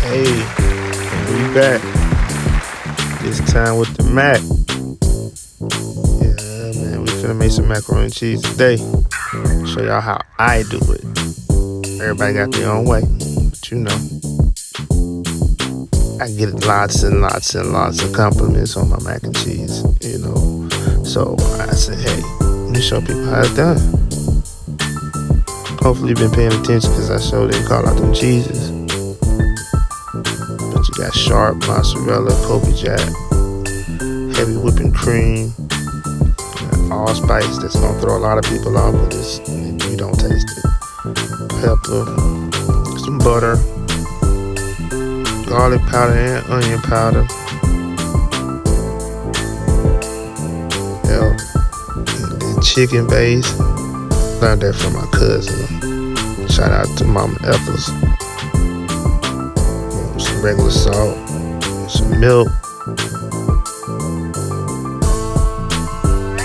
Hey, we back. This time with the Mac. Yeah, man, we finna make some macaroni and cheese today. Show y'all how I do it. Everybody got their own way, but you know, I get lots and lots and lots of compliments on my mac and cheese, you know. So I said, hey, let me show people how it's done. Hopefully you've been paying attention because I showed them call out them cheeses. But you got sharp mozzarella, Kobe Jack, heavy whipping cream, allspice that's gonna throw a lot of people off, but you don't taste it. Pepper, some butter, garlic powder and onion powder, and chicken base. Learned that from my cousin. Shout out to Mama Ethels. Some regular salt, some milk,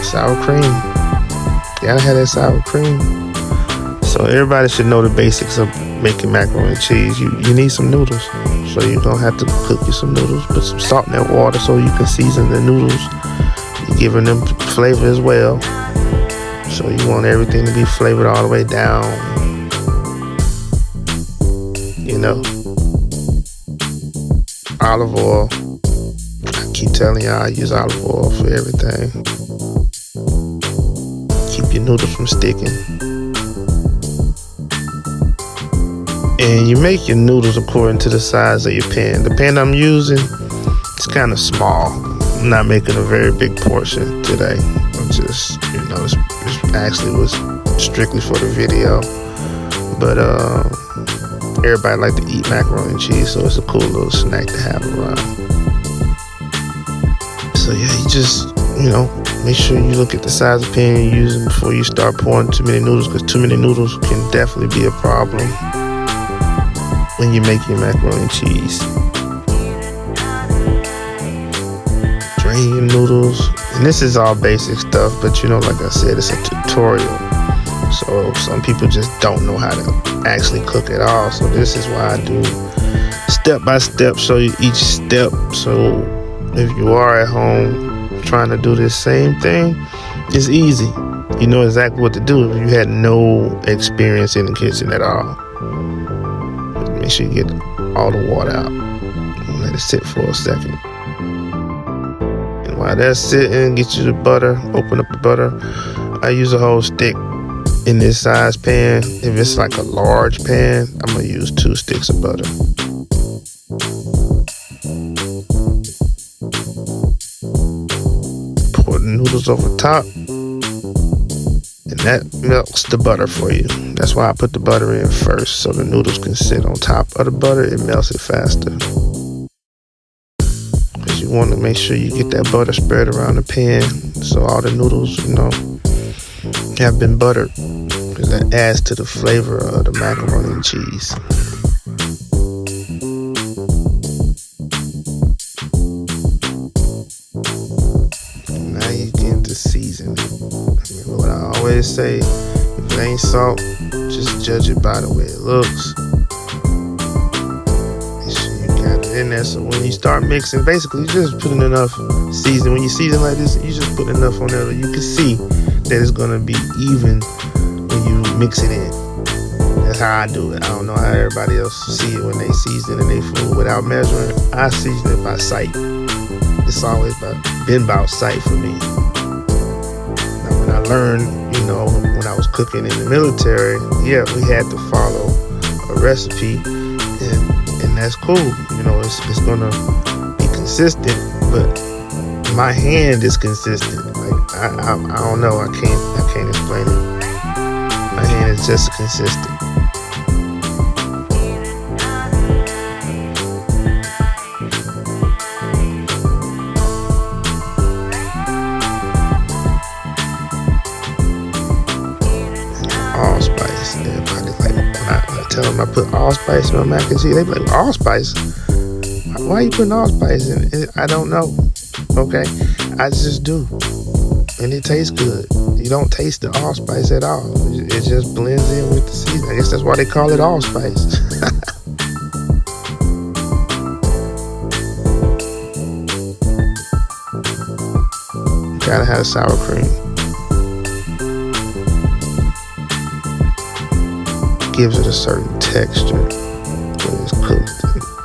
sour cream. Gotta have that sour cream. So everybody should know the basics of making macaroni and cheese. You need some noodles. So you're gonna have to cook you some noodles. Put some salt in that water so you can season the noodles. You're giving them flavor as well. So you want everything to be flavored all the way down. You know. Olive oil. I keep telling y'all I use olive oil for everything. Keep your noodles from sticking. And you make your noodles according to the size of your pan. The pan I'm using, it's kind of small. I'm not making a very big portion today. I'm just, you know, it's actually was strictly for the video. But everybody like to eat macaroni and cheese, so it's a cool little snack to have around. So yeah, you just, you know, make sure you look at the size of pan you're using before you start pouring too many noodles, because too many noodles can definitely be a problem when you make your macaroni and cheese. Drain your noodles. And this is all basic stuff, but you know, like I said, it's a tutorial. So some people just don't know how to actually cook at all. So this is why I do step by step, show you each step. So if you are at home trying to do this same thing, it's easy. You know exactly what to do if you had no experience in the kitchen at all. Make sure you get all the water out and let it sit for a second. And while that's sitting, get you the butter. Open up the butter. I use a whole stick in this size pan. If it's like a large pan, I'm gonna use 2 sticks of butter. Pour the noodles over top, and that melts the butter for you. That's why I put the butter in first, so the noodles can sit on top of the butter. It melts it faster. Because you want to make sure you get that butter spread around the pan, so all the noodles, you know, have been buttered. Because that adds to the flavor of the macaroni and cheese. And now you get to season it. I mean, what I always say, if it ain't salt, just judge it by the way it looks. Make sure you got it in there. So when you start mixing, basically you just putting enough seasoning. When you season like this, you just put enough on there that you can see that it's gonna be even when you mix it in. That's how I do it. I don't know how everybody else see it when they season in their food without measuring. I season it by sight. It's always been about sight for me. Now when I learned, you know, when I was cooking in the military, yeah, we had to follow a recipe, and that's cool. You know, it's gonna be consistent, but my hand is consistent. Like I don't know. I can't explain it. My hand is just consistent. Allspice. Everybody like when I tell them I put allspice in my mac and cheese, they be like, allspice? Why are you putting allspice in it? I don't know. Okay, I just do, and it tastes good. You don't taste the allspice at all. It just blends in with the seasoning. I guess that's why they call it allspice. Gotta have sour cream. Gives it a certain texture when it's cooked,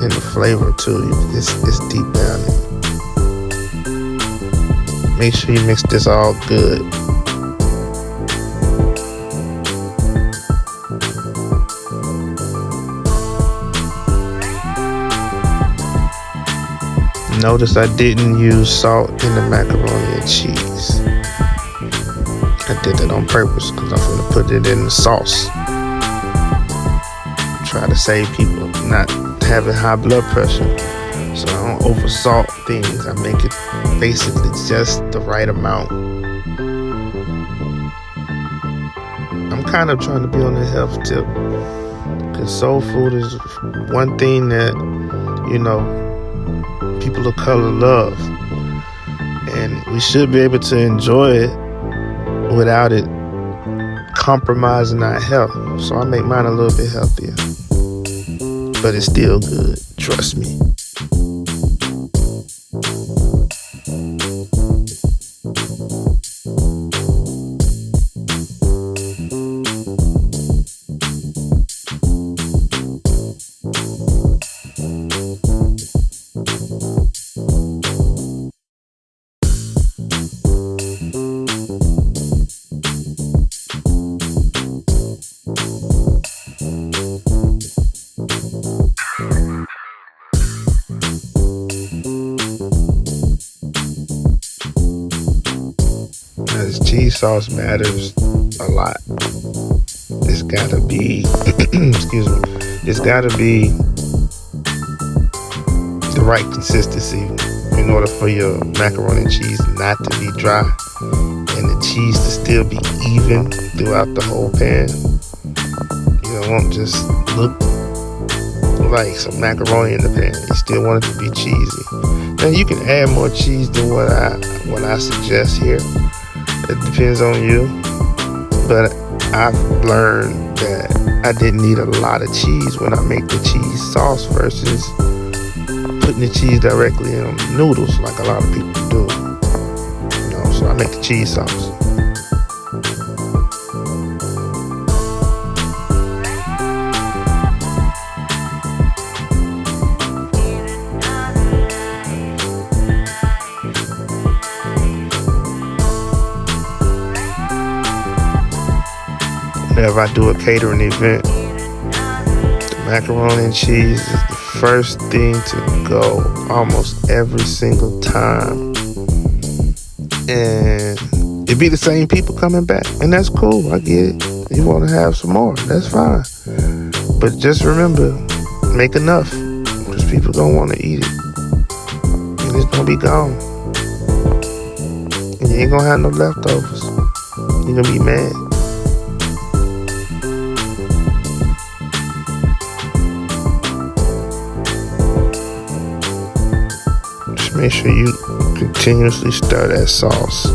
and the flavor too. It's deep down there. Make sure you mix this all good. Notice I didn't use salt in the macaroni and cheese. I did that on purpose because I'm going to put it in the sauce. Try to save people not having high blood pressure. So I don't over salt things. I make it basically just the right amount. I'm kind of trying to be on the health tip, because soul food is one thing that, people of color love, and we should be able to enjoy it without it compromising our health. So I make mine a little bit healthier, but it's still good, trust me. This cheese sauce matters a lot. It's gotta be, excuse me, it's gotta be the right consistency in order for your macaroni and cheese not to be dry and the cheese to still be even throughout the whole pan. You don't want just look like some macaroni in the pan. You still want it to be cheesy. Now you can add more cheese than what I suggest here. It depends on you, but I've learned that I didn't need a lot of cheese when I make the cheese sauce versus putting the cheese directly on the noodles like a lot of people do. So I make the cheese sauce. Whenever I do a catering event, the macaroni and cheese is the first thing to go almost every single time. And it be the same people coming back. And that's cool, I get it. You want to have some more, that's fine. But just remember, make enough, because people don't want to eat it. And it's going to be gone. And you ain't going to have no leftovers. You're going to be mad. Make sure you continuously stir that sauce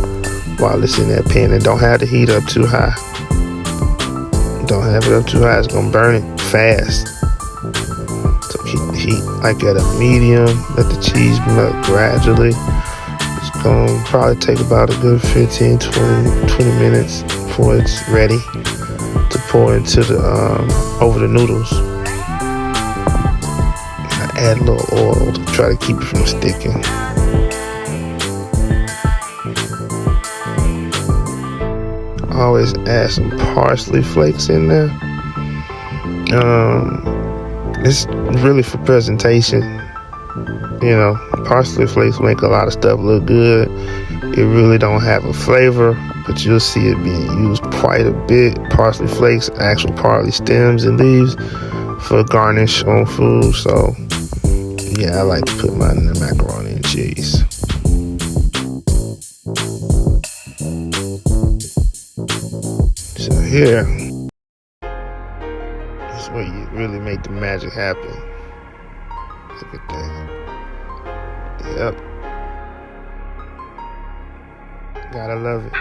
while it's in that pan, and don't have the heat up too high. Don't have it up too high, it's gonna burn it fast. So keep the heat like at a medium, let the cheese melt gradually. It's gonna probably take about a good 15, 20 minutes before it's ready to pour into the over the noodles. Add a little oil to try to keep it from sticking. Always add some parsley flakes in there. It's really for presentation. Parsley flakes make a lot of stuff look good. It really don't have a flavor, but you'll see it being used quite a bit. Parsley flakes, actual parsley stems and leaves for garnish on food. So yeah, I like to put mine in the macaroni and cheese. So here is where you really make the magic happen. Look at that. Yep. Gotta love it.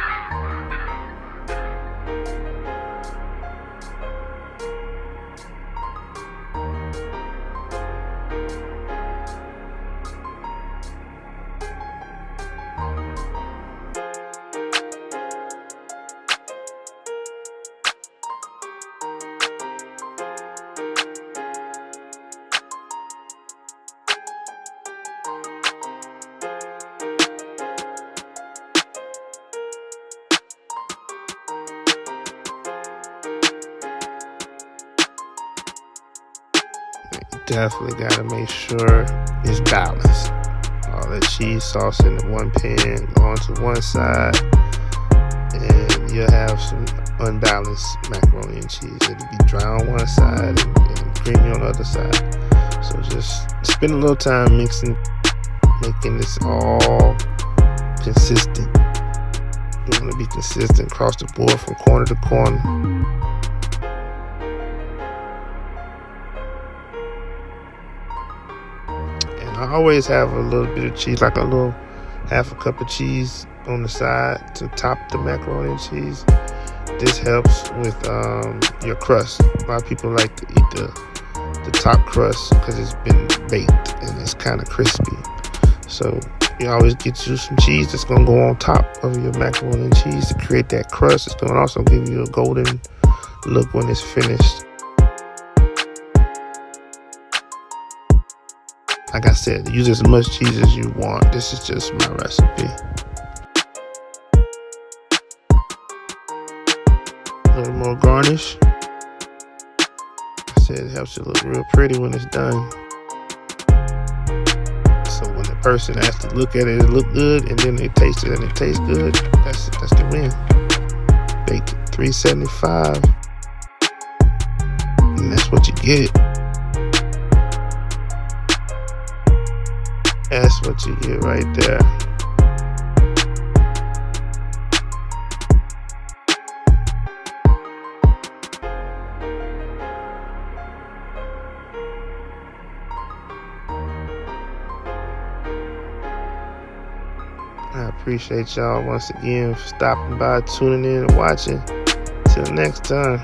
definitely gotta make sure it's balanced. All that cheese sauce in the one pan going to one side, and you'll have some unbalanced macaroni and cheese. It'll be dry on one side and creamy on the other side. So just spend a little time mixing, making this all consistent. You want to be consistent across the board from corner to corner. And I always have a little bit of cheese, like a little half a cup of cheese on the side to top the macaroni and cheese. This helps with your crust. A lot of people like to eat the top crust because it's been baked and it's kind of crispy. So you always get you some cheese that's going to go on top of your macaroni and cheese to create that crust. It's going to also give you a golden look when it's finished. Like I said, use as much cheese as you want. This is just my recipe. A little more garnish. I said it helps it look real pretty when it's done. So when the person has to look at it, it look good, and then they taste it and it tastes good, that's the win. Bake it 375, and that's what you get. That's what you get right there. I appreciate y'all once again for stopping by, tuning in, and watching. Till next time.